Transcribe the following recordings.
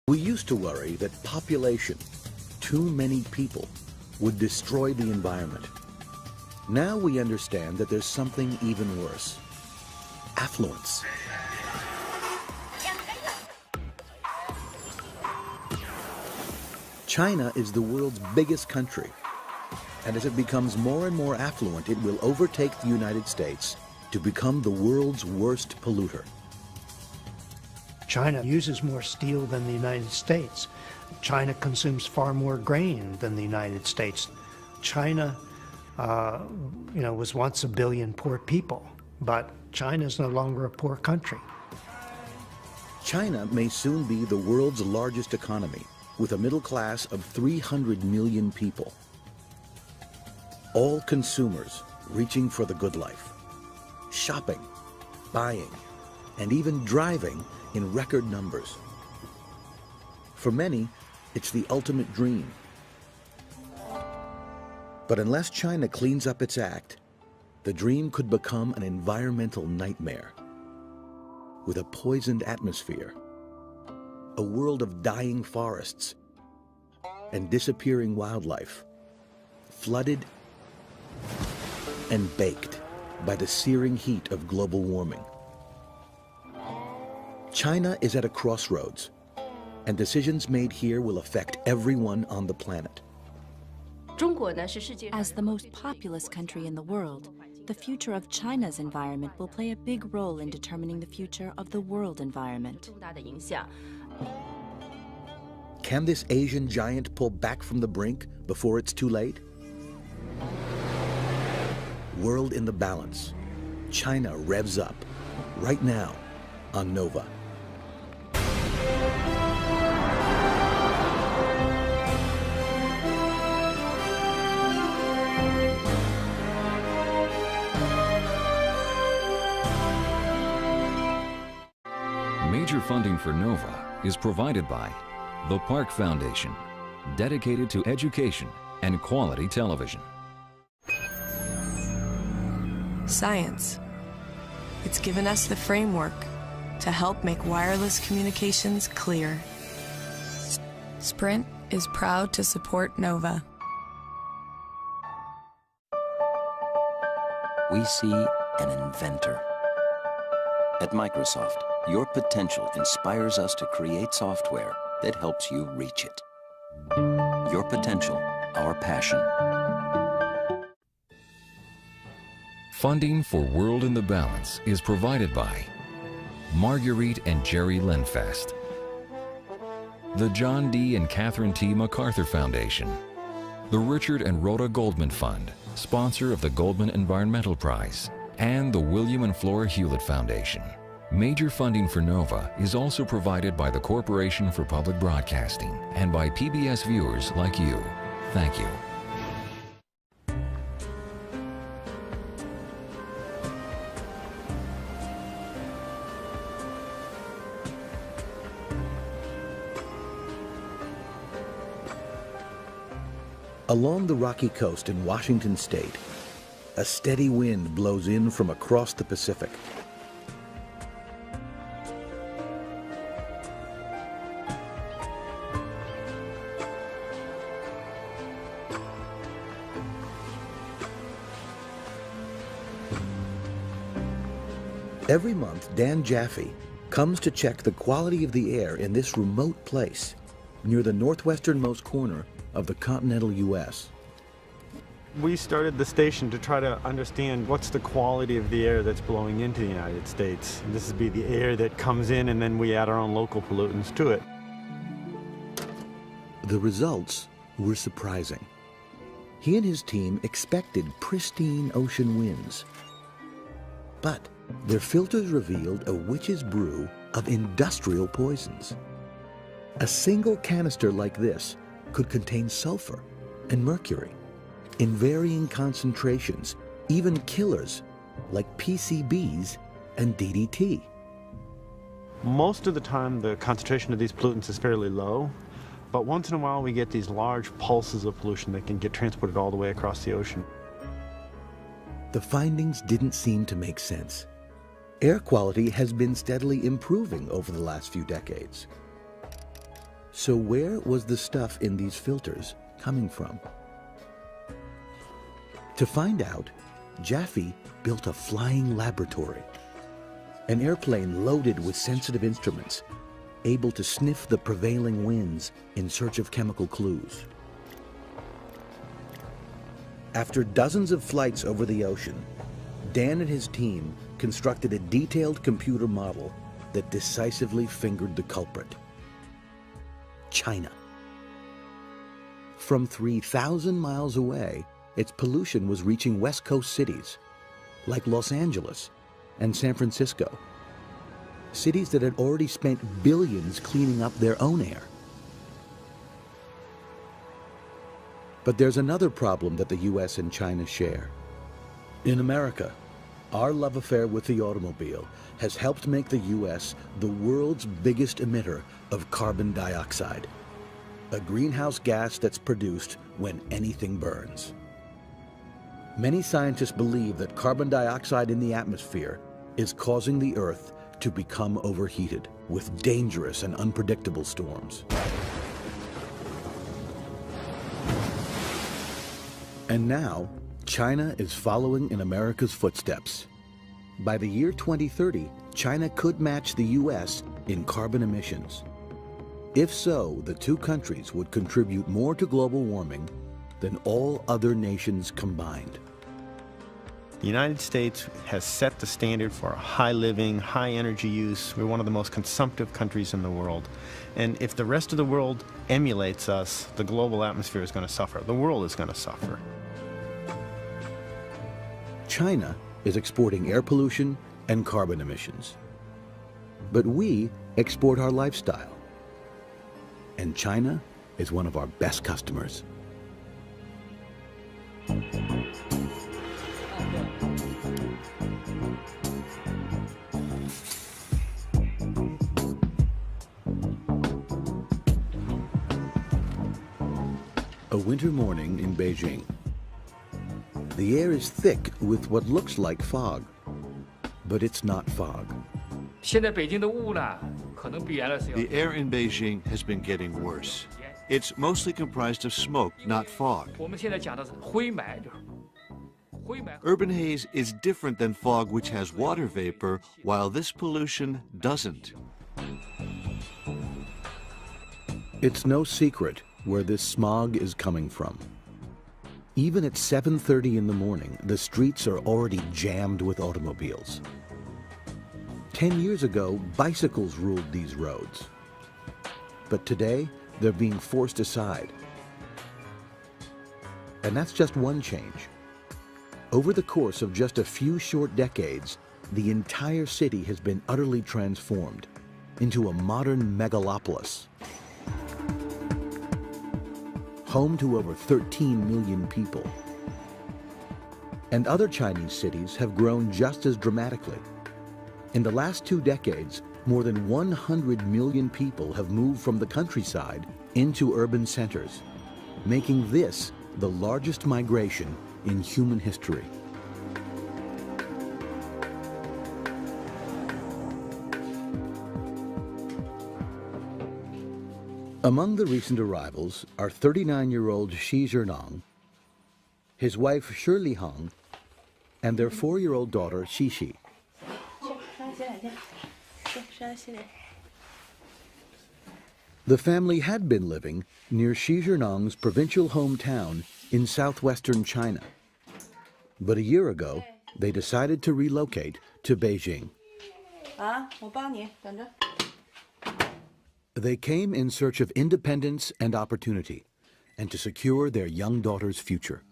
We used to worry that population, too many people, would destroy the environment. Now we understand that there's something even worse: affluence. China is the world's biggest country, and as it becomes more and more affluent, it will overtake the United States to become the world's worst polluter. China uses more steel than the United States. China consumes far more grain than the United States. China, was once 1 billion poor people, but China is no longer a poor country. China may soon be the world's largest economy, with a middle class of 300 million people. All consumers reaching for the good life, shopping, buying, and even driving in record numbers. For many, it's the ultimate dream. But unless China cleans up its act, the dream could become an environmental nightmare, with a poisoned atmosphere, a world of dying forests and disappearing wildlife, flooded and baked by the searing heat of global warming. China is at a crossroads, and decisions made here will affect everyone on the planet. As the most populous country in the world, the future of China's environment will play a big role in determining the future of the world environment. Can this Asian giant pull back from the brink before it's too late? World in the Balance. China revs up right now on Nova. Major funding for NOVA is provided by the Park Foundation, dedicated to education and quality television. Science. It's given us the framework to help make wireless communications clear. Sprint is proud to support NOVA. We see an inventor. At Microsoft, your potential inspires us to create software that helps you reach it. Your potential, our passion. Funding for World in the Balance is provided by Marguerite and Jerry Linfest, the John D. and Catherine T. MacArthur Foundation, the Richard and Rhoda Goldman Fund, sponsor of the Goldman Environmental Prize, and the William and Flora Hewlett Foundation. Major funding for NOVA is also provided by the Corporation for Public Broadcasting and by PBS viewers like you. Thank you. Along the Rocky Coast in Washington State, a steady wind blows in from across the Pacific. Every month, Dan Jaffe comes to check the quality of the air in this remote place near the northwesternmost corner of the continental U.S. We started the station to try to understand what's the quality of the air that's blowing into the United States. And this would be the air that comes in, and then we add our own local pollutants to it. The results were surprising. He and his team expected pristine ocean winds, but their filters revealed a witch's brew of industrial poisons. A single canister like this could contain sulfur and mercury in varying concentrations, even killers like PCBs and DDT. Most of the time, the concentration of these pollutants is fairly low, but once in a while we get these large pulses of pollution that can get transported all the way across the ocean. The findings didn't seem to make sense. Air quality has been steadily improving over the last few decades. So where was the stuff in these filters coming from? To find out, Jaffe built a flying laboratory, an airplane loaded with sensitive instruments, able to sniff the prevailing winds in search of chemical clues. After dozens of flights over the ocean, Dan and his team constructed a detailed computer model that decisively fingered the culprit: China. From 3,000 miles away, its pollution was reaching West Coast cities like Los Angeles and San Francisco, cities that had already spent billions cleaning up their own air. But there's another problem that the US and China share. In America, our love affair with the automobile has helped make the US the world's biggest emitter of carbon dioxide, a greenhouse gas that's produced when anything burns. Many scientists believe that carbon dioxide in the atmosphere is causing the Earth to become overheated with dangerous and unpredictable storms. And now, China is following in America's footsteps. By the year 2030, China could match the US in carbon emissions. If so, the two countries would contribute more to global warming than all other nations combined. The United States has set the standard for high living, high energy use. We're one of the most consumptive countries in the world. And if the rest of the world emulates us, the global atmosphere is going to suffer. The world is going to suffer. China is exporting air pollution and carbon emissions. But we export our lifestyle. And China is one of our best customers. A winter morning in Beijing. The air is thick with what looks like fog, but it's not fog. The air in Beijing has been getting worse. It's mostly comprised of smoke, not fog. Urban haze is different than fog, which has water vapor, while this pollution doesn't. It's no secret where this smog is coming from. Even at 7:30 in the morning, the streets are already jammed with automobiles. 10 years ago, bicycles ruled these roads. But today, they're being forced aside. And that's just one change. Over the course of just a few short decades, the entire city has been utterly transformed into a modern megalopolis, home to over 13 million people. And other Chinese cities have grown just as dramatically. In the last 2 decades, more than 100 million people have moved from the countryside into urban centers, making this the largest migration in human history. Among the recent arrivals are 39-year-old Xi Zhenong, his wife Shirley Hong, and their 4-year-old daughter Xixi. The family had been living near Xi Zhenong's provincial hometown in southwestern China. But a year ago, they decided to relocate to Beijing. They came in search of independence and opportunity, and to secure their young daughter's future.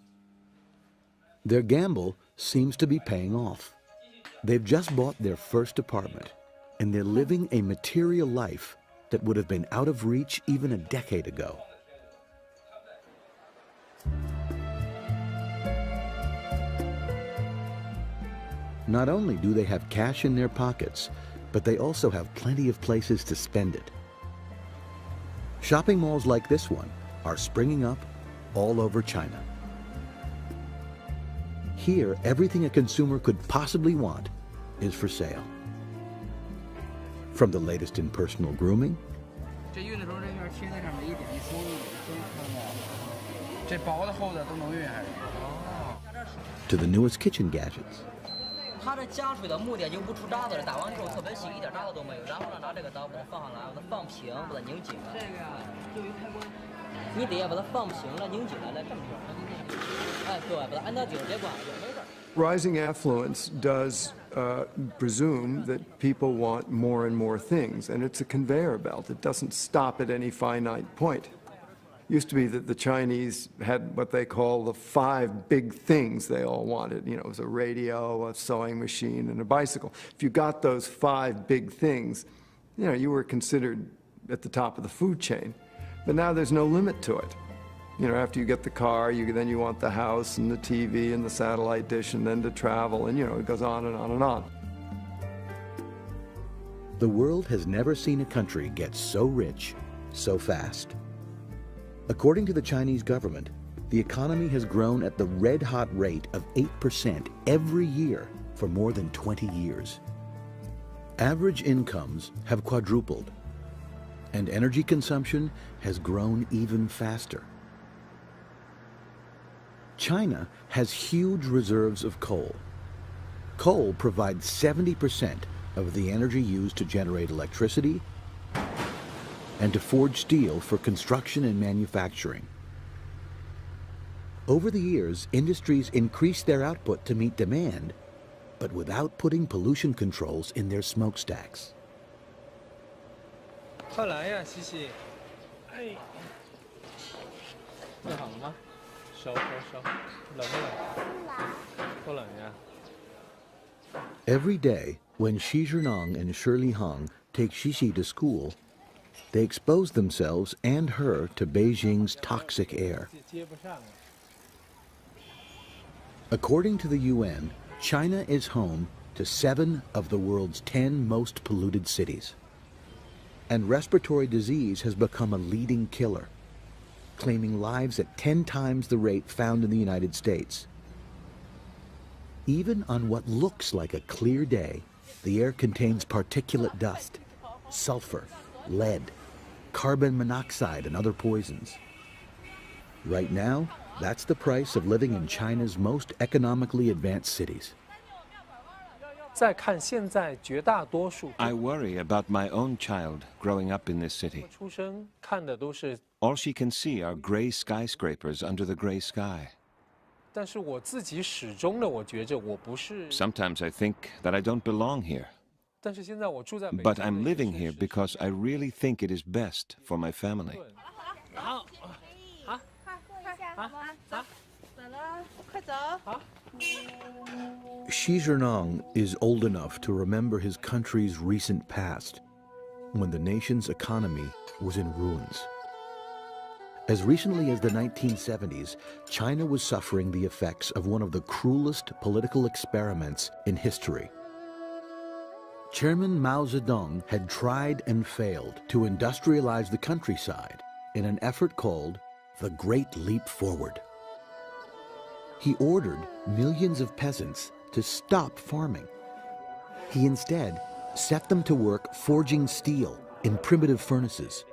Their gamble seems to be paying off. They've just bought their first apartment, and they're living a material life that would have been out of reach even a decade ago. Not only do they have cash in their pockets, but they also have plenty of places to spend it. Shopping malls like this one are springing up all over China. Here, everything a consumer could possibly want is for sale. From the latest in personal grooming To the newest kitchen gadgets. 它这加水的目的就不出渣子，打完之后特别细，一点渣子都没有。然后呢，拿这个刀把它放上来，把它放平，把它拧紧了。这个呀，对于开关，你得要把它放平了，拧紧了，来这么着。哎，对，把它按到底儿，别关了，就没事儿。Rising affluence does presume that people want more and more things, and it's a conveyor belt. It doesn't stop at any finite point. Used to be that the Chinese had what they call the 5 big things they all wanted. You know, it was a radio, a sewing machine, and a bicycle. If you got those 5 big things, you know, you were considered at the top of the food chain. But now there's no limit to it. You know, after you get the car, then you want the house and the TV and the satellite dish and then to travel, and, you know, it goes on and on and on. The world has never seen a country get so rich so fast. According to the Chinese government, the economy has grown at the red-hot rate of 8% every year for more than 20 years. Average incomes have quadrupled, and energy consumption has grown even faster. China has huge reserves of coal. Coal provides 70% of the energy used to generate electricity and to forge steel for construction and manufacturing. Over the years, industries increased their output to meet demand, but without putting pollution controls in their smokestacks. 快来呀，西西！哎，热好了吗？手，冷不冷？不冷呀。Every day, when Xi Zhenong and Shirley Hong take Xixi to school, they expose themselves and her to Beijing's toxic air. According to the UN, China is home to 7 of the world's 10 most polluted cities. And respiratory disease has become a leading killer, claiming lives at 10 times the rate found in the United States. Even on what looks like a clear day, the air contains particulate dust, sulfur, lead, carbon monoxide, and other poisons. Right now, that's the price of living in China's most economically advanced cities. I worry about my own child growing up in this city. All she can see are gray skyscrapers under the gray sky. Sometimes I think that I don't belong here. But I'm living here because I really think it is best for my family. Xi Zhenong is old enough to remember his country's recent past, when the nation's economy was in ruins. As recently as the 1970s, China was suffering the effects of one of the cruelest political experiments in history. Chairman Mao Zedong had tried and failed to industrialize the countryside in an effort called the Great Leap Forward. He ordered millions of peasants to stop farming. He instead set them to work forging steel in primitive furnaces.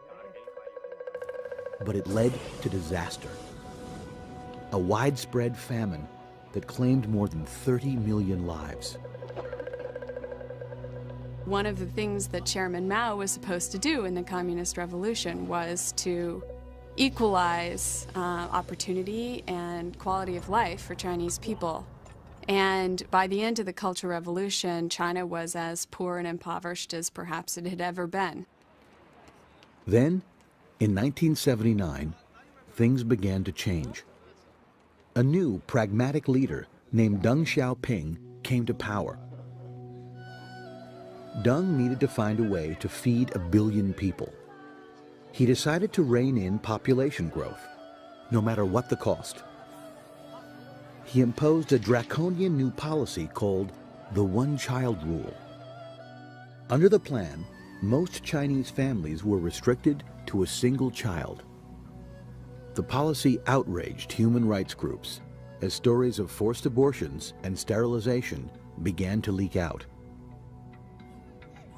But it led to disaster. A widespread famine that claimed more than 30 million lives. One of the things that Chairman Mao was supposed to do in the Communist Revolution was to equalize opportunity and quality of life for Chinese people. And by the end of the Cultural Revolution, China was as poor and impoverished as perhaps it had ever been. Then, in 1979, things began to change. A new pragmatic leader named Deng Xiaoping came to power. Deng needed to find a way to feed 1 billion people. He decided to rein in population growth, no matter what the cost. He imposed a draconian new policy called the one-child rule. Under the plan, most Chinese families were restricted to a single child. The policy outraged human rights groups as stories of forced abortions and sterilization began to leak out.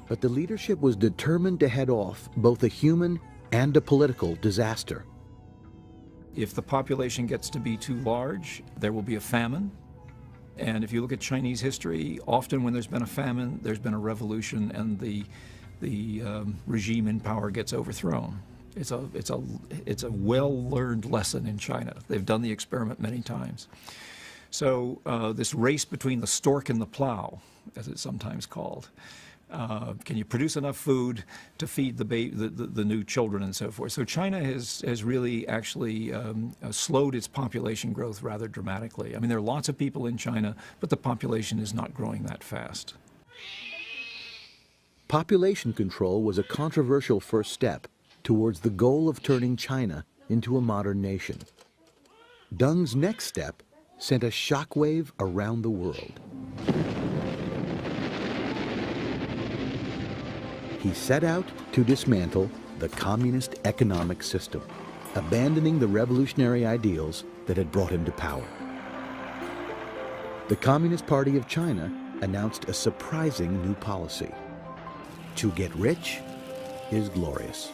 But the leadership was determined to head off both a human and a political disaster. If the population gets to be too large, there will be a famine. And if you look at Chinese history, often when there's been a famine, there's been a revolution and the regime in power gets overthrown. It's a well-learned lesson in China. They've done the experiment many times. So this race between the stork and the plow, as it's sometimes called, can you produce enough food to feed the new children and so forth? So China has really actually slowed its population growth rather dramatically. I mean, there are lots of people in China, but the population is not growing that fast. Population control was a controversial first step towards the goal of turning China into a modern nation. Deng's next step sent a shockwave around the world. He set out to dismantle the communist economic system, abandoning the revolutionary ideals that had brought him to power. The Communist Party of China announced a surprising new policy. To get rich is glorious.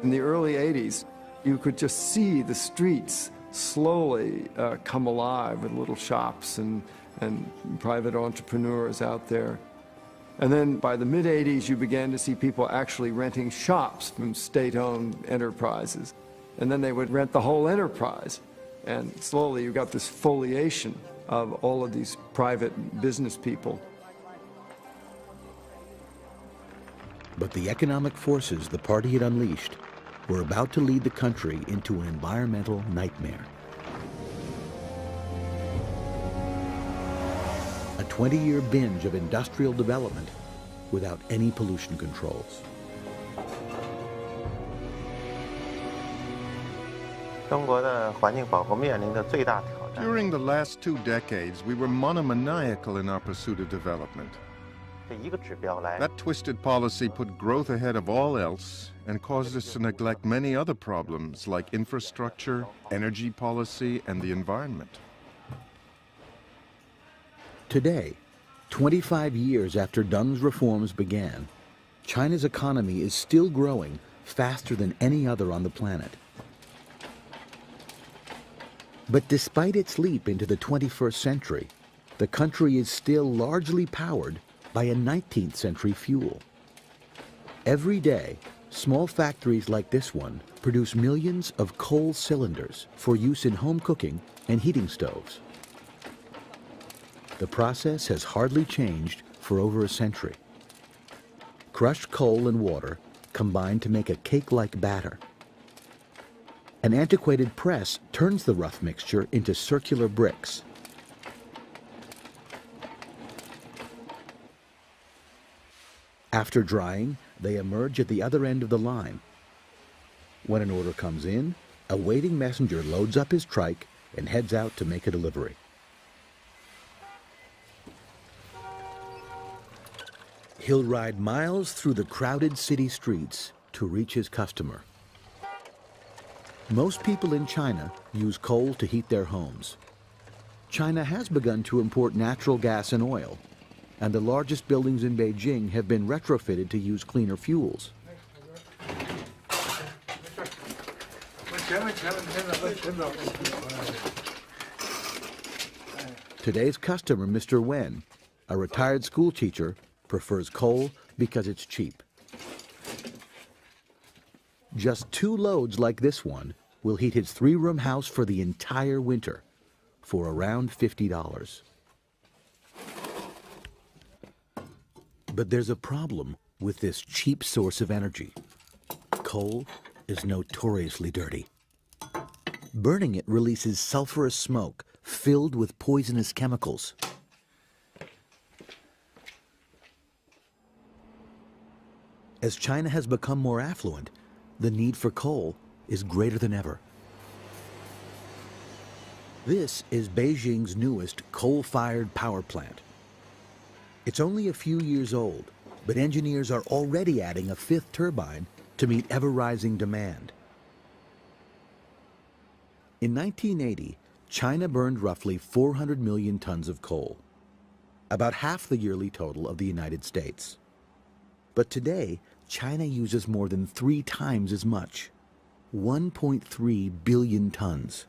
In the early 80s, you could just see the streets slowly come alive with little shops and private entrepreneurs out there. And then by the mid-80s, you began to see people actually renting shops from state-owned enterprises. And then they would rent the whole enterprise. And slowly you got this foliation of all of these private business people. But the economic forces the party had unleashed were about to lead the country into an environmental nightmare. A 20-year binge of industrial development without any pollution controls. During the last 2 decades, we were monomaniacal in our pursuit of development. That twisted policy put growth ahead of all else and caused us to neglect many other problems like infrastructure, energy policy, and the environment. Today, 25 years after Deng's reforms began, China's economy is still growing faster than any other on the planet. But despite its leap into the 21st century, the country is still largely powered by a 19th century fuel. Every day, small factories like this one produce millions of coal cylinders for use in home cooking and heating stoves. The process has hardly changed for over a century. Crushed coal and water combine to make a cake-like batter. An antiquated press turns the rough mixture into circular bricks. After drying, they emerge at the other end of the line. When an order comes in, a waiting messenger loads up his trike and heads out to make a delivery. He'll ride miles through the crowded city streets to reach his customer. Most people in China use coal to heat their homes. China has begun to import natural gas and oil, and the largest buildings in Beijing have been retrofitted to use cleaner fuels. Today's customer, Mr. Wen, a retired school teacher, prefers coal because it's cheap. Just 2 loads like this one will heat his 3-room house for the entire winter for around $50. But there's a problem with this cheap source of energy. Coal is notoriously dirty. Burning it releases sulfurous smoke filled with poisonous chemicals. As China has become more affluent, the need for coal is greater than ever. This is Beijing's newest coal-fired power plant. It's only a few years old, but engineers are already adding a 5th turbine to meet ever-rising demand. In 1980, China burned roughly 400 million tons of coal, about half the yearly total of the United States. But today, China uses more than 3 times as much, 1.3 billion tons.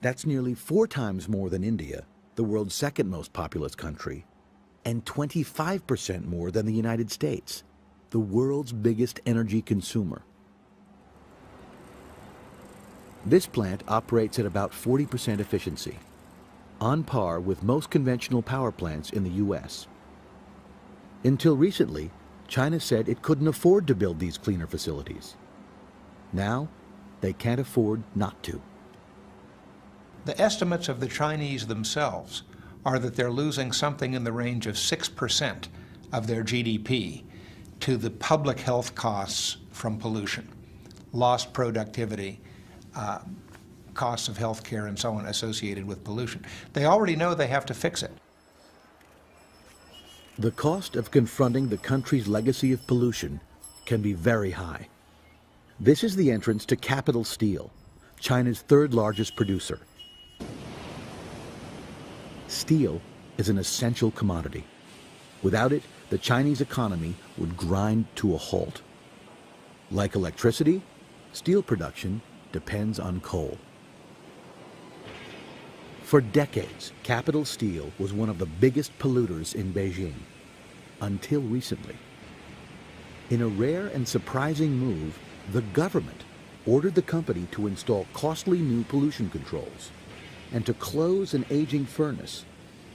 That's nearly 4 times more than India, the world's second most populous country, and 25% more than the United States, the world's biggest energy consumer. This plant operates at about 40% efficiency, on par with most conventional power plants in the U.S. Until recently, China said it couldn't afford to build these cleaner facilities. Now, they can't afford not to. The estimates of the Chinese themselves are that they're losing something in the range of 6% of their GDP to the public health costs from pollution, lost productivity, costs of health care and so on associated with pollution. They already know they have to fix it. The cost of confronting the country's legacy of pollution can be very high. This is the entrance to Capital Steel, China's 3rd largest producer. Steel is an essential commodity. Without it, the Chinese economy would grind to a halt. Like electricity, steel production depends on coal. For decades, Capital Steel was one of the biggest polluters in Beijing, until recently. In a rare and surprising move, the government ordered the company to install costly new pollution controls and to close an aging furnace,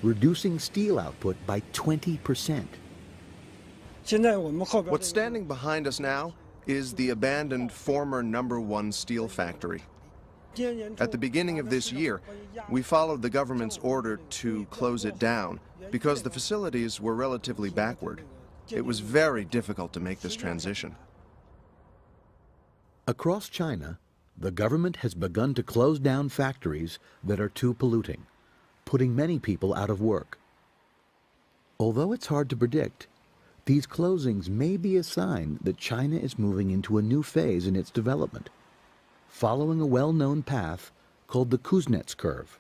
reducing steel output by 20%. What's standing behind us now is the abandoned former #1 steel factory. At the beginning of this year, we followed the government's order to close it down because the facilities were relatively backward. It was very difficult to make this transition. Across China, the government has begun to close down factories that are too polluting, putting many people out of work. Although it's hard to predict, these closings may be a sign that China is moving into a new phase in its development, following a well-known path called the Kuznets curve.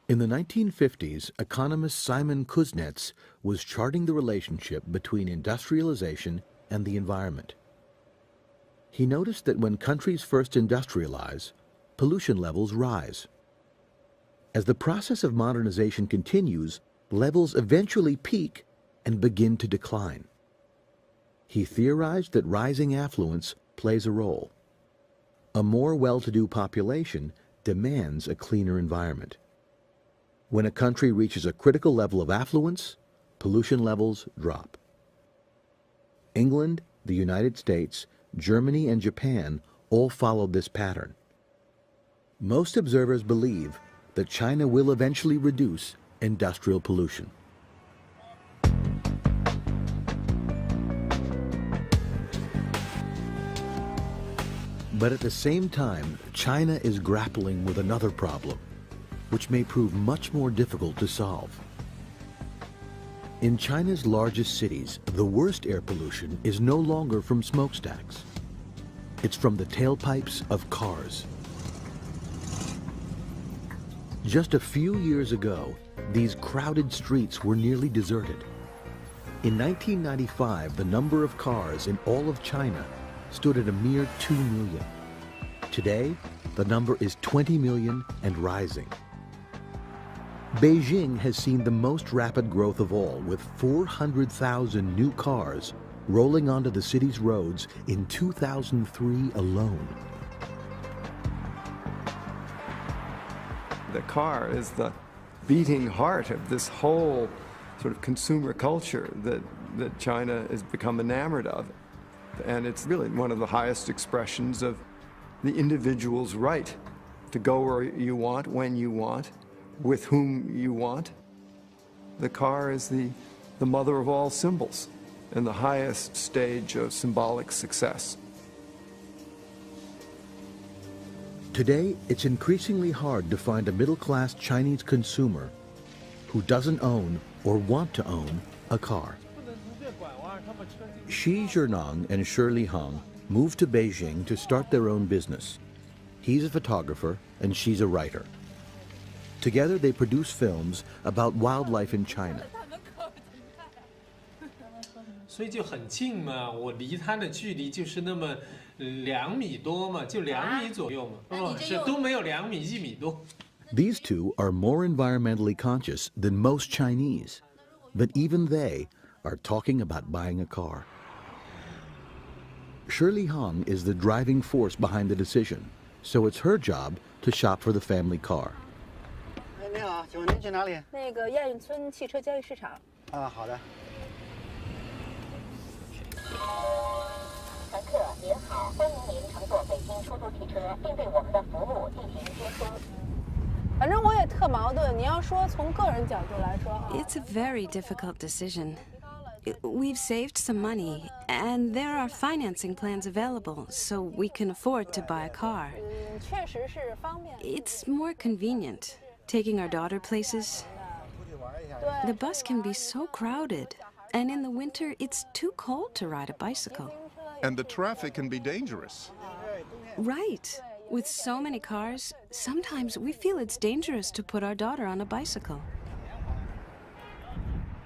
In the 1950s, economist Simon Kuznets was charting the relationship between industrialization and the environment. He noticed that when countries first industrialize, pollution levels rise. As the process of modernization continues, levels eventually peak and begin to decline. He theorized that rising affluence plays a role. A more well-to-do population demands a cleaner environment. When a country reaches a critical level of affluence, pollution levels drop. England, the United States, Germany, and Japan all followed this pattern. Most observers believe that China will eventually reduce industrial pollution. But at the same time, China is grappling with another problem, which may prove much more difficult to solve. In China's largest cities, the worst air pollution is no longer from smokestacks. It's from the tailpipes of cars. Just a few years ago, these crowded streets were nearly deserted. In 1995, the number of cars in all of China stood at a mere 2 million. Today, the number is 20 million and rising. Beijing has seen the most rapid growth of all, with 400,000 new cars rolling onto the city's roads in 2003 alone. The car is the beating heart of this whole sort of consumer culture that China has become enamored of. And it's really one of the highest expressions of the individual's right to go where you want, when you want, with whom you want. The car is the mother of all symbols and the highest stage of symbolic success. Today, it's increasingly hard to find a middle-class Chinese consumer who doesn't own or want to own a car. Xi Zhenong and Shirley Hong moved to Beijing to start their own business. He's a photographer and she's a writer. Together, they produce films about wildlife in China. 所以就很近嘛，我离它的距离就是那么2米多嘛，就2米左右嘛，是都没有2米1米多。 These two are more environmentally conscious than most Chinese, but even they are talking about buying a car. Shirley Hong is the driving force behind the decision, so it's her job to shop for the family car. 你好，请问您去哪里？那个亚运村汽车交易市场。啊，好的。乘客您好，欢迎您乘坐北京出租汽车，并对我们的服务进行接收。反正我也特矛盾，你要说从个人角度来说哈。It's a very difficult decision. We've saved some money, and there are financing plans available, so we can afford to buy a car. 确实是方便。It's more convenient, taking our daughter places. The bus can be so crowded, and in the winter, it's too cold to ride a bicycle. And the traffic can be dangerous. Right. With so many cars, sometimes we feel it's dangerous to put our daughter on a bicycle.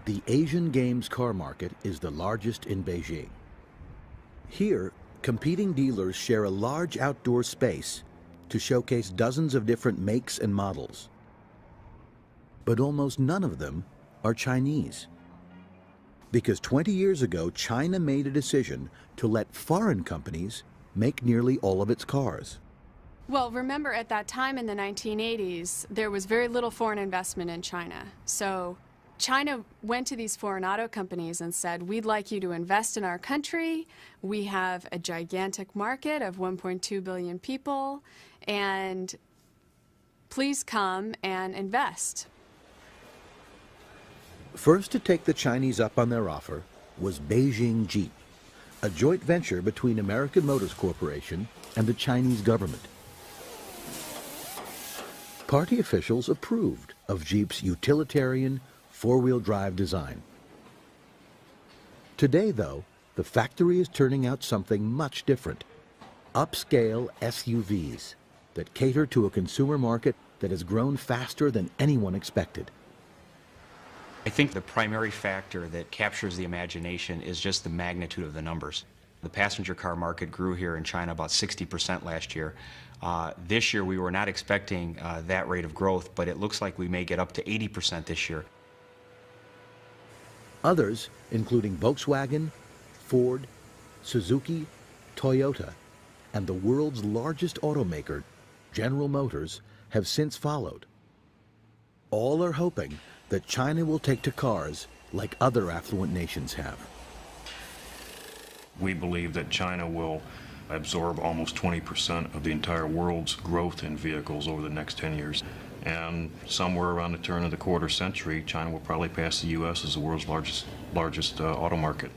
The Asian Games car market is the largest in Beijing. Here, competing dealers share a large outdoor space to showcase dozens of different makes and models. But almost none of them are Chinese. Because 20 years ago, China made a decision to let foreign companies make nearly all of its cars. Well, remember at that time in the 1980s, there was very little foreign investment in China. So China went to these foreign auto companies and said, we'd like you to invest in our country. We have a gigantic market of 1.2 billion people, and please come and invest. First to take the Chinese up on their offer was Beijing Jeep, a joint venture between American Motors Corporation and the Chinese government. Party officials approved of Jeep's utilitarian four-wheel drive design. Today, though, the factory is turning out something much different. Upscale SUVs that cater to a consumer market that has grown faster than anyone expected. I think the primary factor that captures the imagination is just the magnitude of the numbers. The passenger car market grew here in China about 60% last year. This year we were not expecting that rate of growth, but it looks like we may get up to 80% this year. Others, including Volkswagen, Ford, Suzuki, Toyota, and the world's largest automaker, General Motors, have since followed. All are hoping that China will take to cars like other affluent nations have. We believe that China will absorb almost 20% of the entire world's growth in vehicles over the next 10 years. And somewhere around the turn of the quarter century, China will probably pass the U.S. as the world's largest auto market.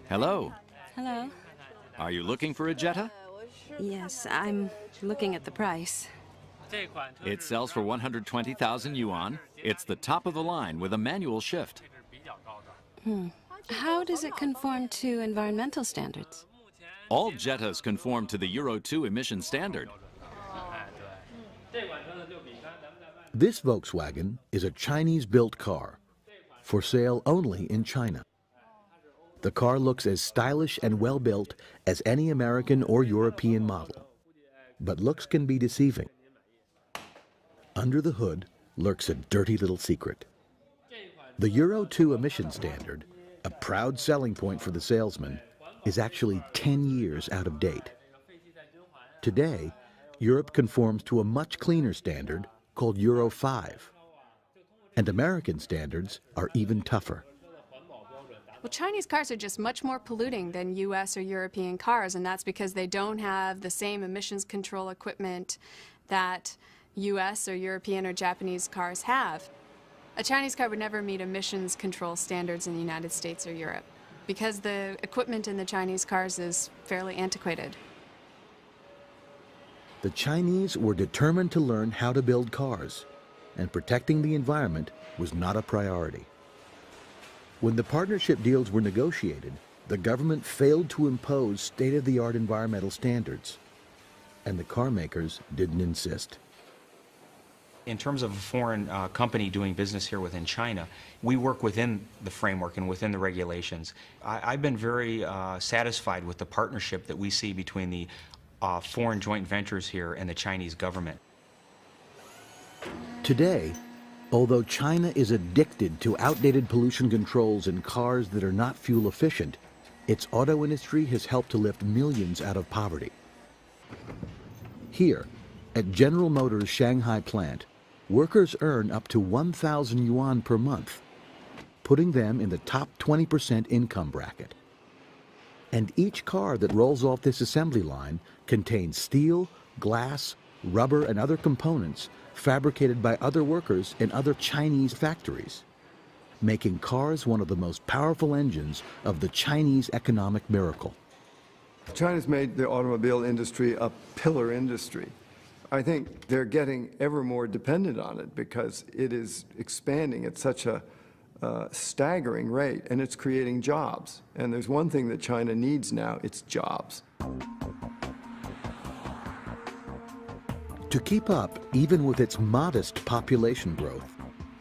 Hello. Hello. Are you looking for a Jetta? Yes, I'm looking at the price. It sells for 120,000 yuan. It's the top of the line with a manual shift. How does it conform to environmental standards? All Jettas conform to the Euro 2 emission standard. This Volkswagen is a Chinese-built car, for sale only in China. The car looks as stylish and well-built as any American or European model, but looks can be deceiving. Under the hood lurks a dirty little secret. The Euro 2 emission standard, a proud selling point for the salesman, is actually 10 years out of date. Today, Europe conforms to a much cleaner standard called Euro 5, and American standards are even tougher. Well, Chinese cars are just much more polluting than U.S. or European cars, and that's because they don't have the same emissions control equipment that U.S. or European or Japanese cars have. A Chinese car would never meet emissions control standards in the United States or Europe because the equipment in the Chinese cars is fairly antiquated. The Chinese were determined to learn how to build cars, and protecting the environment was not a priority. When the partnership deals were negotiated, the government failed to impose state-of-the-art environmental standards, and the car makers didn't insist. In terms of a foreign company doing business here within China, we work within the framework and within the regulations. I've been very satisfied with the partnership that we see between the foreign joint ventures here and the Chinese government. Today, although China is addicted to outdated pollution controls in cars that are not fuel efficient, its auto industry has helped to lift millions out of poverty. Here, at General Motors' Shanghai plant, workers earn up to 1,000 yuan per month, putting them in the top 20% income bracket. And each car that rolls off this assembly line contains steel, glass, rubber, and other components fabricated by other workers in other Chinese factories, making cars one of the most powerful engines of the Chinese economic miracle. China's made the automobile industry a pillar industry. I think they're getting ever more dependent on it because it is expanding at such a staggering rate, and it's creating jobs. And there's one thing that China needs now, it's jobs. To keep up, even with its modest population growth,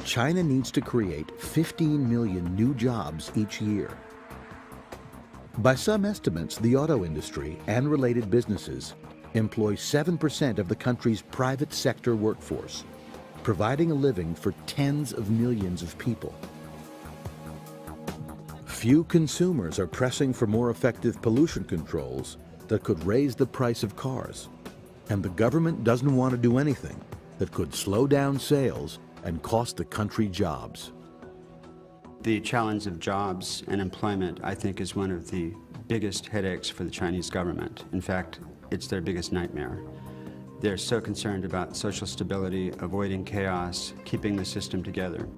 China needs to create 15 million new jobs each year. By some estimates, the auto industry and related businesses employ 7% of the country's private sector workforce, providing a living for tens of millions of people. Few consumers are pressing for more effective pollution controls that could raise the price of cars, and the government doesn't want to do anything that could slow down sales and cost the country jobs. The challenge of jobs and employment, I think, is one of the biggest headaches for the Chinese government. In fact, it's their biggest nightmare. They're so concerned about social stability, avoiding chaos, keeping the system together.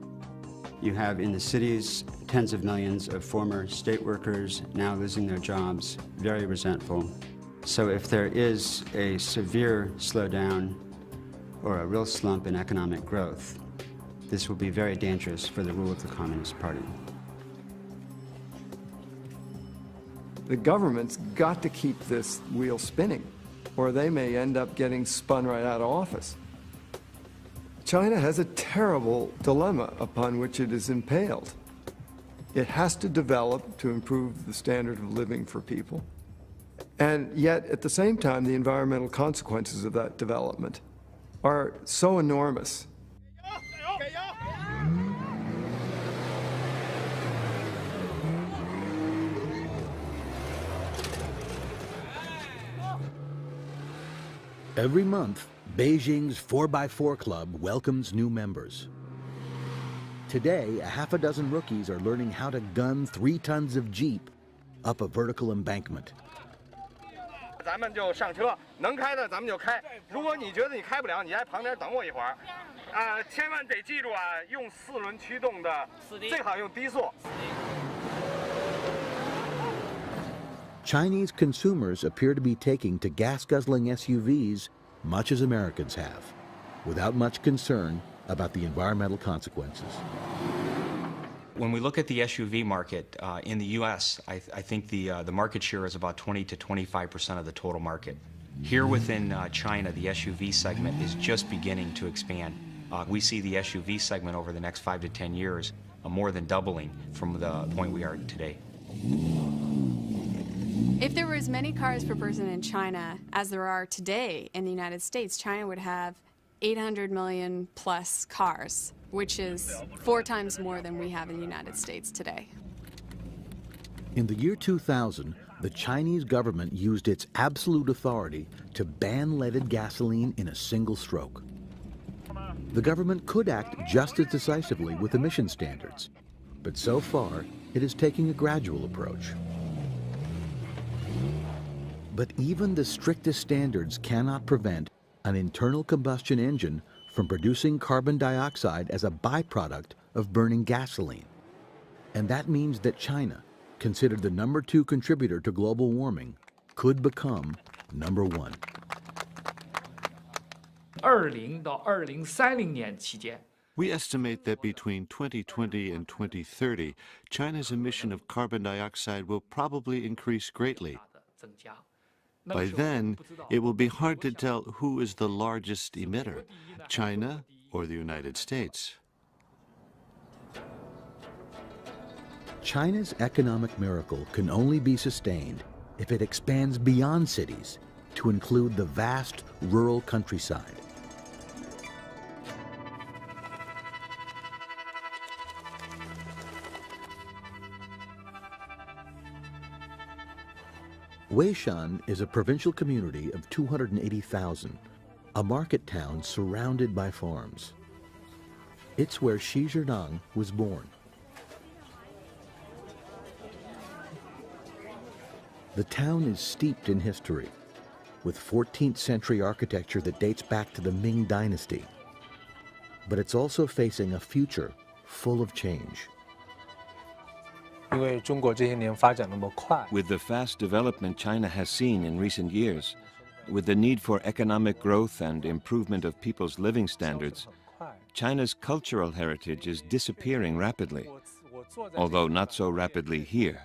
You have in the cities tens of millions of former state workers now losing their jobs, very resentful. So if there is a severe slowdown or a real slump in economic growth, this will be very dangerous for the rule of the Communist Party. The government's got to keep this wheel spinning, or they may end up getting spun right out of office. China has a terrible dilemma upon which it is impaled. It has to develop to improve the standard of living for people. And yet, at the same time, the environmental consequences of that development are so enormous. Every month, Beijing's 4x4 Club welcomes new members. Today, a half a dozen rookies are learning how to gun 3 tons of Jeep up a vertical embankment. 咱们就上车，能开的咱们就开。如果你觉得你开不了，你在旁边等我一会儿。千万得记住啊，用4轮驱动的，最好用低速。 Chinese consumers appear to be taking to gas-guzzling SUVs much as Americans have, without much concern about the environmental consequences. When we look at the SUV market in the U.S., I think the market share is about 20 to 25% of the total market. Here within China, the SUV segment is just beginning to expand. We see the SUV segment over the next 5 to 10 years more than doubling from the point we are today. If there were as many cars per person in China as there are today in the United States, China would have 800 million plus cars, which is 4 times more than we have in the United States today. In the year 2000, the Chinese government used its absolute authority to ban leaded gasoline in a single stroke. The government could act just as decisively with emission standards, but so far it is taking a gradual approach. But even the strictest standards cannot prevent an internal combustion engine from producing carbon dioxide as a byproduct of burning gasoline. And that means that China, considered the #2 contributor to global warming, could become #1. 20到2030年期间 We estimate that between 2020 and 2030, China's emission of carbon dioxide will probably increase greatly. By then, it will be hard to tell who is the largest emitter, China or the United States. China's economic miracle can only be sustained if it expands beyond cities to include the vast rural countryside. Weishan is a provincial community of 280,000, a market town surrounded by farms. It's where Xi Zhenang was born. The town is steeped in history, with 14th century architecture that dates back to the Ming Dynasty. But it's also facing a future full of change. With the fast development China has seen in recent years, with the need for economic growth and improvement of people's living standards, China's cultural heritage is disappearing rapidly, although not so rapidly here.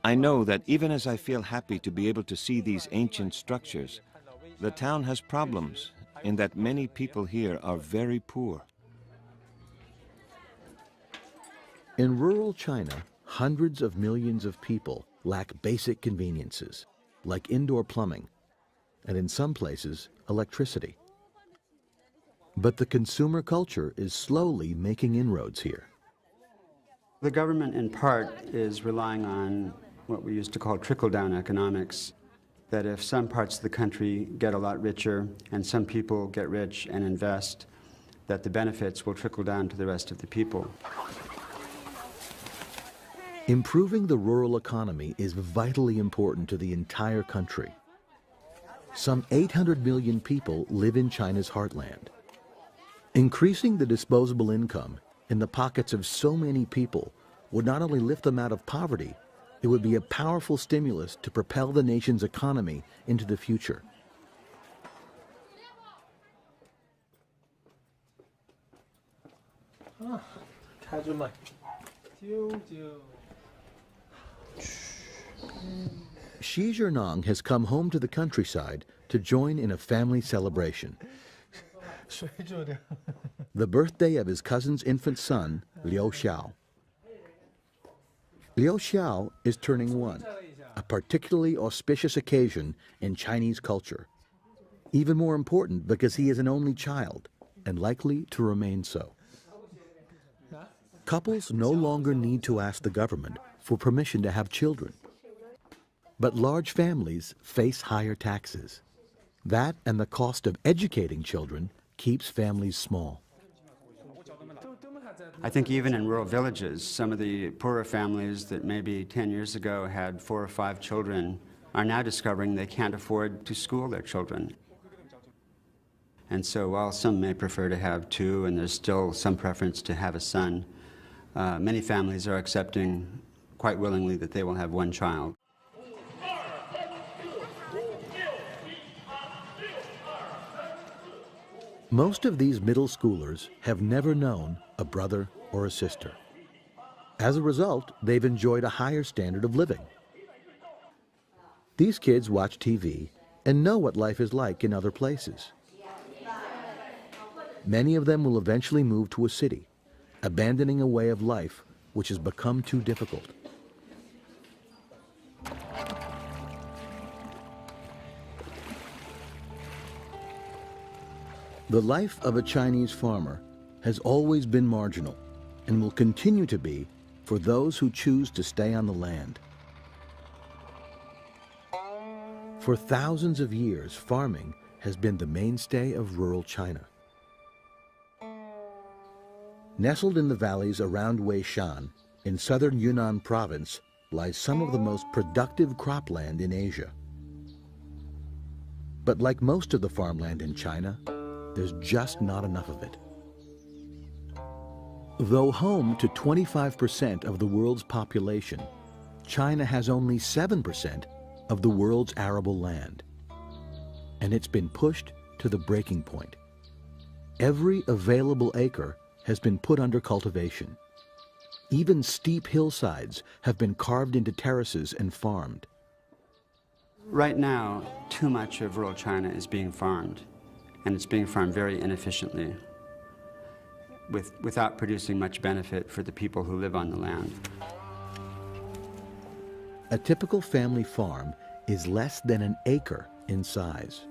I know that even as I feel happy to be able to see these ancient structures, the town has problems in that many people here are very poor. In rural China, hundreds of millions of people lack basic conveniences, like indoor plumbing, and in some places, electricity. But the consumer culture is slowly making inroads here. The government, in part, is relying on what we used to call trickle-down economics, that if some parts of the country get a lot richer and some people get rich and invest, that the benefits will trickle down to the rest of the people. Improving the rural economy is vitally important to the entire country. Some 800 million people live in China's heartland. Increasing the disposable income in the pockets of so many people would not only lift them out of poverty, it would be a powerful stimulus to propel the nation's economy into the future. Xi Zhenang has come home to the countryside to join in a family celebration. The birthday of his cousin's infant son, Liu Xiao. Liu Xiao is turning 1, a particularly auspicious occasion in Chinese culture. Even more important because he is an only child and likely to remain so. Couples no longer need to ask the government for permission to have children. But large families face higher taxes. That and the cost of educating children keeps families small. I think even in rural villages, some of the poorer families that maybe 10 years ago had 4 or 5 children are now discovering they can't afford to school their children. And so while some may prefer to have 2 and there's still some preference to have a son, many families are accepting quite willingly that they will have 1 child. Most of these middle schoolers have never known a brother or a sister. As a result, they've enjoyed a higher standard of living. These kids watch TV and know what life is like in other places. Many of them will eventually move to a city, abandoning a way of life which has become too difficult. The life of a Chinese farmer has always been marginal and will continue to be for those who choose to stay on the land. For thousands of years, farming has been the mainstay of rural China. Nestled in the valleys around Weishan, in southern Yunnan province, lies some of the most productive cropland in Asia. But like most of the farmland in China, there's just not enough of it. Though home to 25% of the world's population, China has only 7% of the world's arable land. And it's been pushed to the breaking point. Every available acre has been put under cultivation. Even steep hillsides have been carved into terraces and farmed. Right now, too much of rural China is being farmed. and it's being farmed very inefficiently, without producing much benefit for the people who live on the land. A typical family farm is less than an acre in size,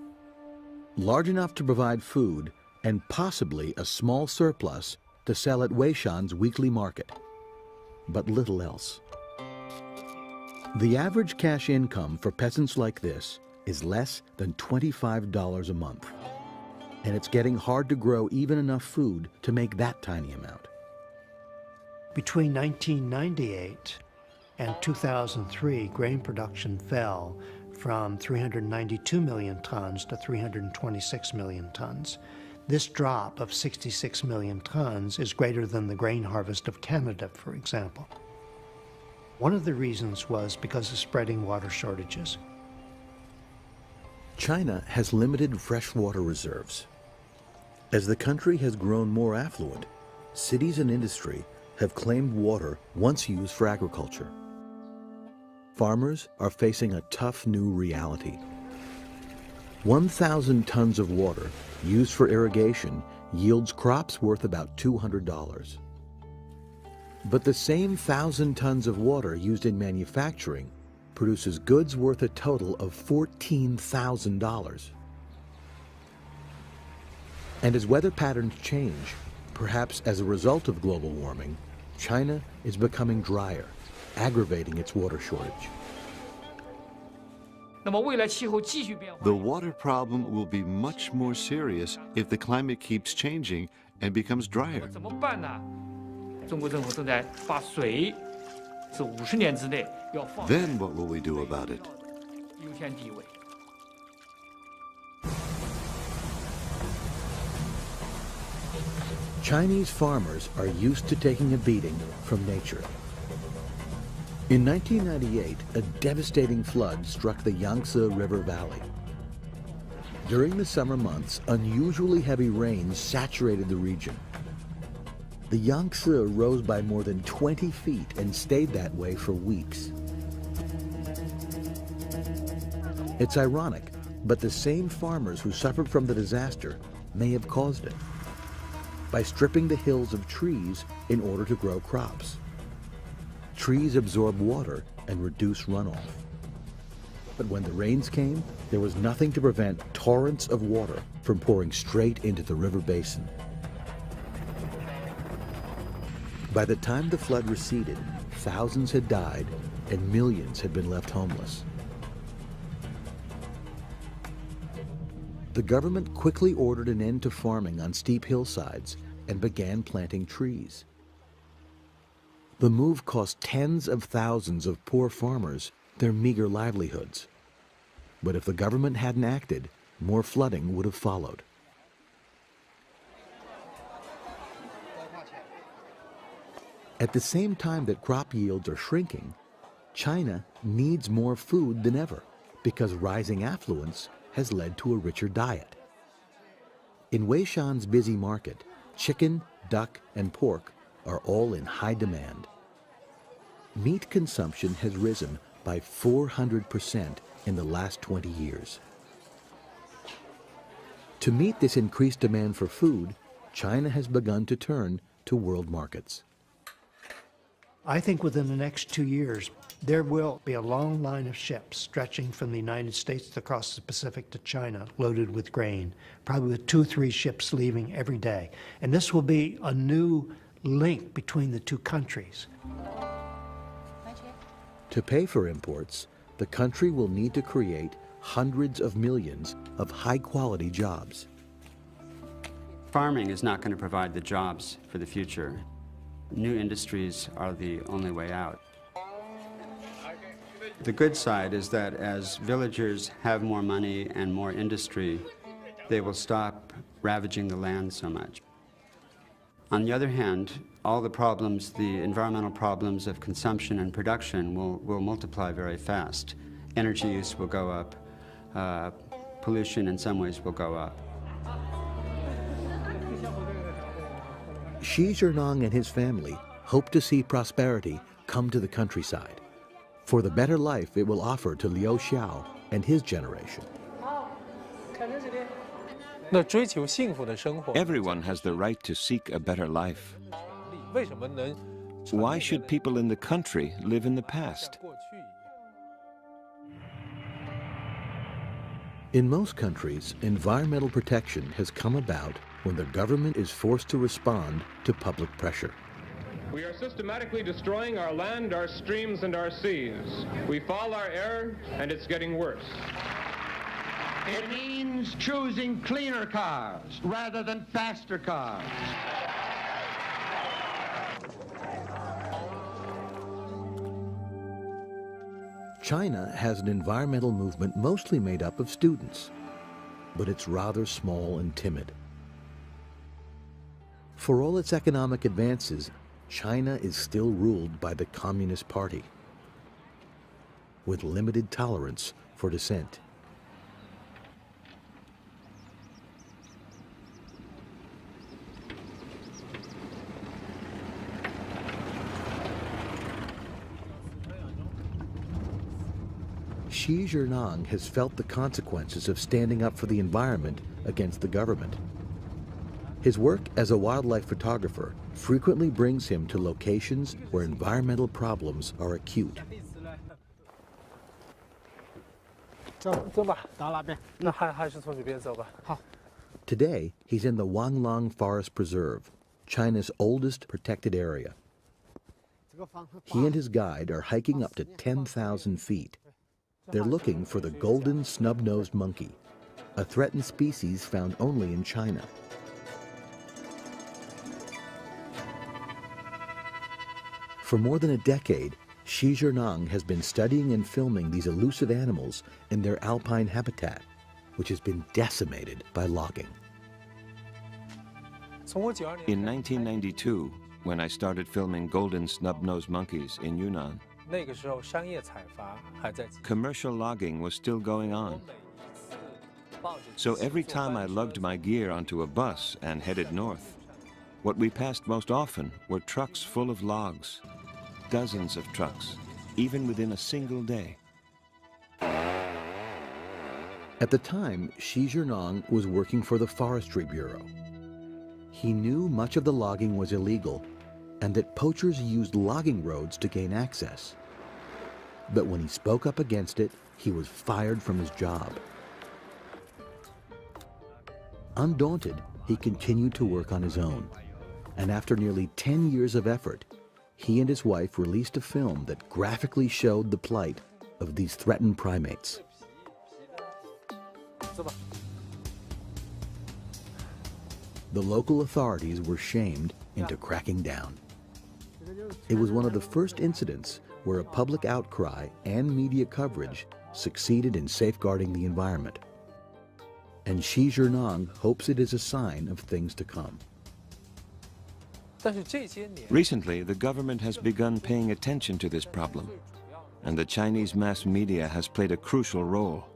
large enough to provide food and possibly a small surplus to sell at Weishan's weekly market, but little else. The average cash income for peasants like this is less than $25 a month, and it's getting hard to grow even enough food to make that tiny amount. Between 1998 and 2003, grain production fell from 392 million tons to 326 million tons. This drop of 66 million tons is greater than the grain harvest of Canada, for example. One of the reasons was because of spreading water shortages. China has limited freshwater reserves. As the country has grown more affluent, cities and industry have claimed water once used for agriculture. Farmers are facing a tough new reality. 1,000 tons of water used for irrigation yields crops worth about $200. But the same 1,000 tons of water used in manufacturing produces goods worth a total of $14,000. And as weather patterns change, perhaps as a result of global warming, China is becoming drier, aggravating its water shortage. The water problem will be much more serious if the climate keeps changing and becomes drier. Then what will we do about it? Chinese farmers are used to taking a beating from nature. In 1998, a devastating flood struck the Yangtze River Valley. During the summer months, unusually heavy rains saturated the region. The Yangtze rose by more than 20 feet and stayed that way for weeks. It's ironic, but the same farmers who suffered from the disaster may have caused it by stripping the hills of trees in order to grow crops. Trees absorb water and reduce runoff. But when the rains came, there was nothing to prevent torrents of water from pouring straight into the river basin. By the time the flood receded, thousands had died and millions had been left homeless. The government quickly ordered an end to farming on steep hillsides and began planting trees. The move cost tens of thousands of poor farmers their meager livelihoods. But if the government hadn't acted, more flooding would have followed. At the same time that crop yields are shrinking, China needs more food than ever because rising affluence has led to a richer diet. In Weishan's busy market, chicken, duck, and pork are all in high demand. Meat consumption has risen by 400% in the last 20 years. To meet this increased demand for food, China has begun to turn to world markets. I think within the next 2 years, there will be a long line of ships stretching from the United States across the Pacific to China, loaded with grain, probably with 2 or 3 ships leaving every day. And this will be a new link between the two countries. To pay for imports, the country will need to create hundreds of millions of high-quality jobs. Farming is not going to provide the jobs for the future. New industries are the only way out. The good side is that as villagers have more money and more industry, they will stop ravaging the land so much. On the other hand, all the problems, the environmental problems of consumption and production will multiply very fast. Energy use will go up, pollution in some ways will go up. Xi Zhenong and his family hope to see prosperity come to the countryside for the better life it will offer to Liu Xiao and his generation. Everyone has the right to seek a better life. Why should people in the country live in the past? In most countries, environmental protection has come about when the government is forced to respond to public pressure. We are systematically destroying our land, our streams, and our seas. We foul our air, and it's getting worse. It means choosing cleaner cars rather than faster cars. China has an environmental movement mostly made up of students, but it's rather small and timid. For all its economic advances, China is still ruled by the Communist Party, with limited tolerance for dissent. Xi Jinping has felt the consequences of standing up for the environment against the government. His work as a wildlife photographer frequently brings him to locations where environmental problems are acute. Today, he's in the Wanglong Forest Preserve, China's oldest protected area. He and his guide are hiking up to 10,000 feet. They're looking for the golden snub-nosed monkey, a threatened species found only in China. For more than a decade, Xi Jinping has been studying and filming these elusive animals in their alpine habitat, which has been decimated by logging. In 1992, when I started filming golden snub-nosed monkeys in Yunnan, commercial logging was still going on. So every time I lugged my gear onto a bus and headed north, what we passed most often were trucks full of logs. Dozens of trucks, even within a single day. At the time, Xi Jinping was working for the Forestry Bureau. He knew much of the logging was illegal and that poachers used logging roads to gain access. But when he spoke up against it, he was fired from his job. Undaunted, he continued to work on his own. And after nearly 10 years of effort, he and his wife released a film that graphically showed the plight of these threatened primates. The local authorities were shamed into cracking down. It was one of the first incidents where a public outcry and media coverage succeeded in safeguarding the environment. And Xi Jinping hopes it is a sign of things to come. Recently, the government has begun paying attention to this problem, and the Chinese mass media has played a crucial role.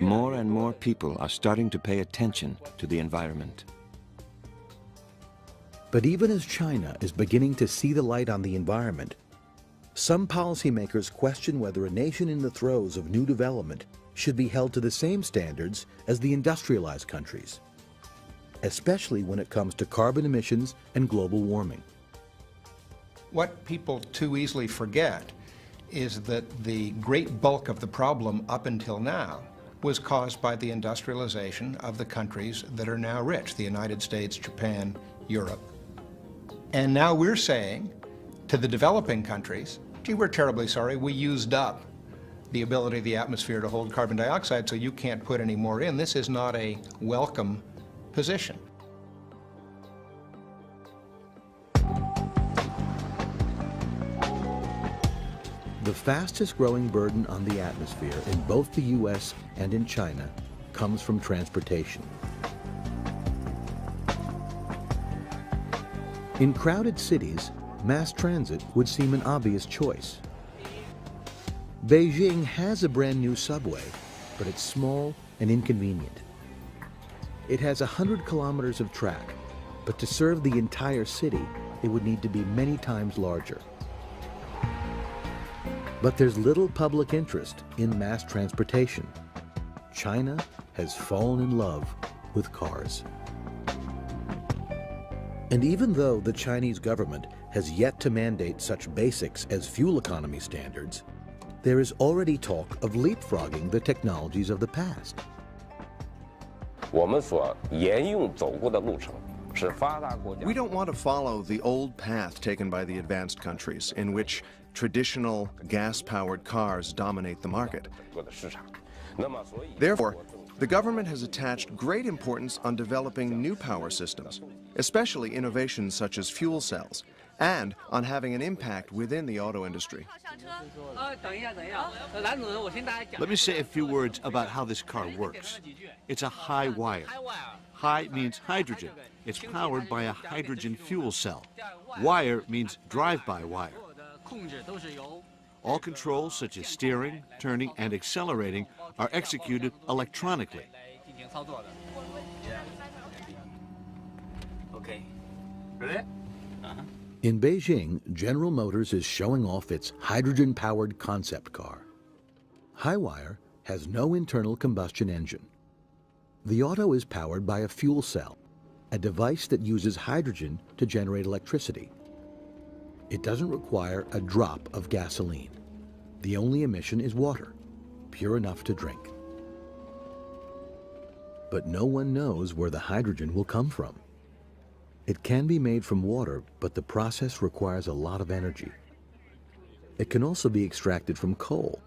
More and more people are starting to pay attention to the environment. But even as China is beginning to see the light on the environment, some policymakers question whether a nation in the throes of new development should be held to the same standards as the industrialized countries, especially when it comes to carbon emissions and global warming. What people too easily forget is that the great bulk of the problem up until now was caused by the industrialization of the countries that are now rich, the United States, Japan, Europe. And now we're saying to the developing countries, gee, we're terribly sorry, we used up the ability of the atmosphere to hold carbon dioxide, so you can't put any more in. This is not a welcome position. The fastest growing burden on the atmosphere in both the US and in China comes from transportation. In crowded cities, mass transit would seem an obvious choice. Beijing has a brand new subway, but it's small and inconvenient. It has 100 kilometers of track, but to serve the entire city, it would need to be many times larger. But there's little public interest in mass transportation. China has fallen in love with cars. And even though the Chinese government has yet to mandate such basics as fuel economy standards, there is already talk of leapfrogging the technologies of the past. We don't want to follow the old path taken by the advanced countries, in which traditional gas-powered cars dominate the market. Therefore, the government has attached great importance on developing new power systems, especially innovations such as fuel cells, and on having an impact within the auto industry. Let me say a few words about how this car works. It's a high wire. High means hydrogen. It's powered by a hydrogen fuel cell. Wire means drive-by-wire. All controls such as steering, turning, and accelerating are executed electronically. Okay. Ready? In Beijing, General Motors is showing off its hydrogen-powered concept car. Highwire has no internal combustion engine. The auto is powered by a fuel cell, a device that uses hydrogen to generate electricity. It doesn't require a drop of gasoline. The only emission is water, pure enough to drink. But no one knows where the hydrogen will come from. It can be made from water, but the process requires a lot of energy. It can also be extracted from coal,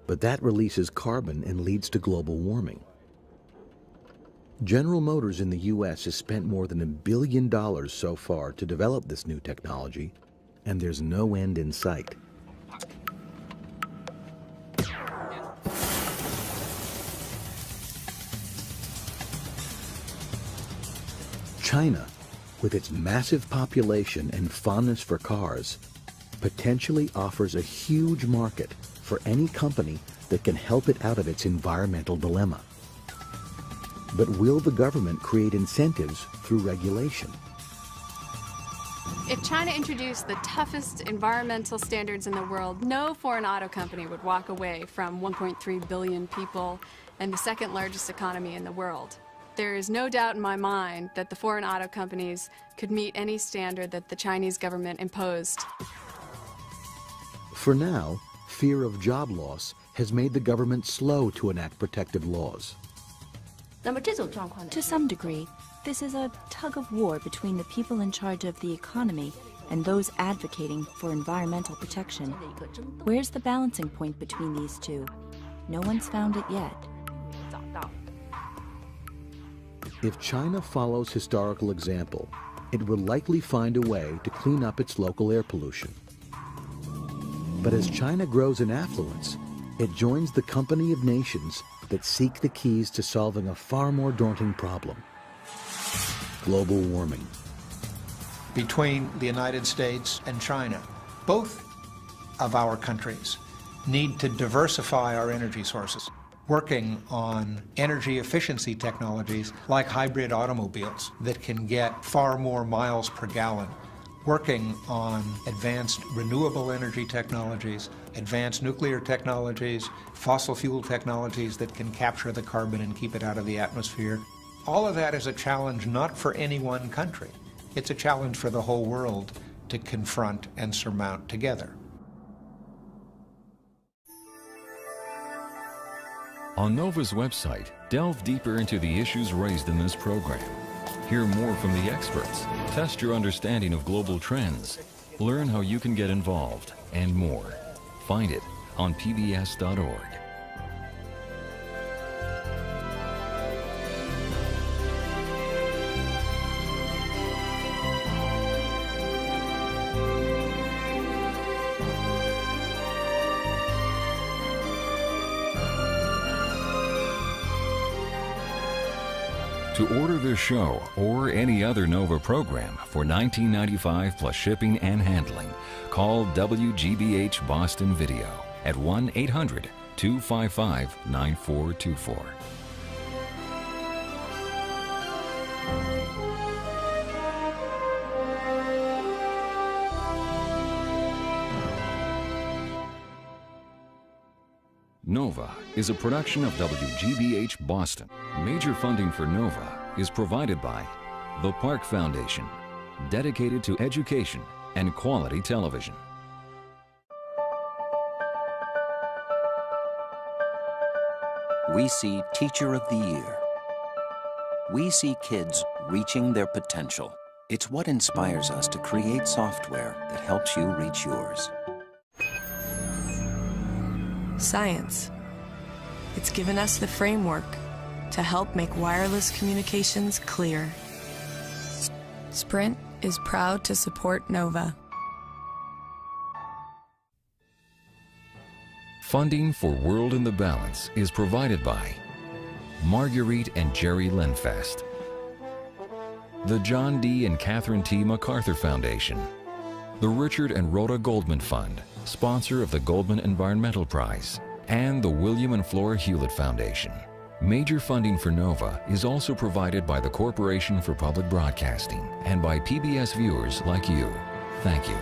but that releases carbon and leads to global warming. General Motors in the US has spent more than $1 billion so far to develop this new technology, and there's no end in sight. China, with its massive population and fondness for cars, potentially offers a huge market for any company that can help it out of its environmental dilemma. But will the government create incentives through regulation? If China introduced the toughest environmental standards in the world, no foreign auto company would walk away from 1.3 billion people and the second largest economy in the world. There is no doubt in my mind that the foreign auto companies could meet any standard that the Chinese government imposed. For now, fear of job loss has made the government slow to enact protective laws. To some degree, this is a tug of war between the people in charge of the economy and those advocating for environmental protection. Where's the balancing point between these two? No one's found it yet. If China follows historical example, it will likely find a way to clean up its local air pollution. But as China grows in affluence, it joins the company of nations that seek the keys to solving a far more daunting problem: global warming. Between the United States and China, both of our countries need to diversify our energy sources, working on energy efficiency technologies like hybrid automobiles that can get far more miles per gallon, working on advanced renewable energy technologies, advanced nuclear technologies, fossil fuel technologies that can capture the carbon and keep it out of the atmosphere. All of that is a challenge not for any one country. It's a challenge for the whole world to confront and surmount together. On NOVA's website, delve deeper into the issues raised in this program. Hear more from the experts, test your understanding of global trends, learn how you can get involved, and more. Find it on pbs.org. To order this show or any other NOVA program for $19.95 plus shipping and handling, call WGBH Boston Video at 1-800-255-9424. Nova is a production of WGBH Boston. Major funding for Nova is provided by the Park Foundation, dedicated to education and quality television. We see Teacher of the Year. We see kids reaching their potential. It's what inspires us to create software that helps you reach yours. Science. It's given us the framework to help make wireless communications clear. Sprint is proud to support Nova. Funding for World in the Balance is provided by Marguerite and Jerry Lenfest, the John D. and Catherine T. MacArthur Foundation, the Richard and Rhoda Goldman Fund, sponsor of the Goldman Environmental Prize, and the William and Flora Hewlett Foundation. Major funding for Nova is also provided by the Corporation for Public Broadcasting and by PBS viewers like you. Thank you.